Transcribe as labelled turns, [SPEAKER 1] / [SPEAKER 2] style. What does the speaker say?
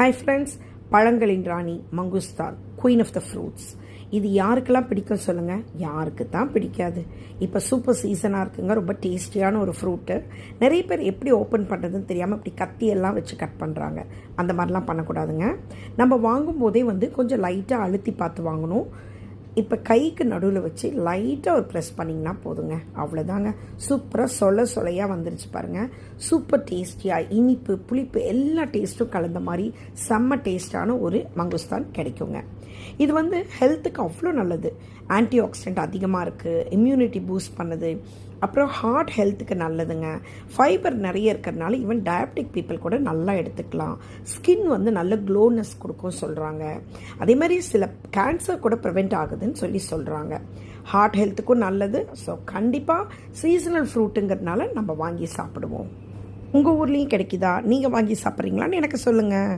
[SPEAKER 1] Hi friends, பழங்களின் ராணி மங்குஸ்தான், குயின் ஆஃப் த ஃப்ரூட்ஸ். இது யாருக்கெல்லாம் பிடிக்கும் சொல்லுங்கள்? யாருக்கு தான் பிடிக்காது? இப்போ சூப்பர் சீசனாக இருக்குங்க. ரொம்ப டேஸ்டியான ஒரு ஃப்ரூட்டு. நிறைய பேர் எப்படி ஓப்பன் பண்ணுறதுன்னு தெரியாமல் இப்படி கத்தியெல்லாம் வச்சு கட் பண்ணுறாங்க. அந்த மாதிரிலாம் பண்ணக்கூடாதுங்க. நம்ம வாங்கும்போதே கொஞ்சம் லைட்டாக அழுத்தி பார்த்து வாங்கணும். இப்போ கைக்கு நடுவில் வச்சு லைட்டாக ஒரு ப்ரெஸ் பண்ணிங்கன்னா போதுங்க. அவ்வளோதாங்க. சூப்பராக சொலையாக வந்துருச்சு பாருங்கள். சூப்பர் டேஸ்டியாக இனிப்பு புளிப்பு எல்லா டேஸ்ட்டும் கலந்த மாதிரி செம்ம டேஸ்டான ஒரு மங்குஸ்தான் கிடைக்குங்க. இது ஹெல்த்துக்கு அவ்வளோ நல்லது. ஆன்டி ஆக்சிடென்ட் அதிகமாக இருக்குது, இம்யூனிட்டி பூஸ்ட் பண்ணுது, அப்புறம் ஹார்ட் ஹெல்த்துக்கு நல்லதுங்க. ஃபைபர் நிறைய இருக்கிறதுனால ஈவன் டயபெட்டிக் பீப்புள் கூட நல்லா எடுத்துக்கலாம். ஸ்கின் நல்ல க்ளோனஸ் கொடுக்கும் சொல்கிறாங்க. அதே மாதிரி சில கேன்சர் கூட ப்ரிவெண்ட் ஆகுதுன்னு சொல்கிறாங்க. ஹார்ட் ஹெல்த்துக்கும் நல்லது. ஸோ கண்டிப்பாக சீசனல் ஃப்ரூட்டுங்கிறதுனால நம்ம வாங்கி சாப்பிடுவோம். உங்கள் ஊர்லேயும் கிடைக்குதா? நீங்கள் வாங்கி சாப்பிட்றீங்களான்னு எனக்கு சொல்லுங்கள்.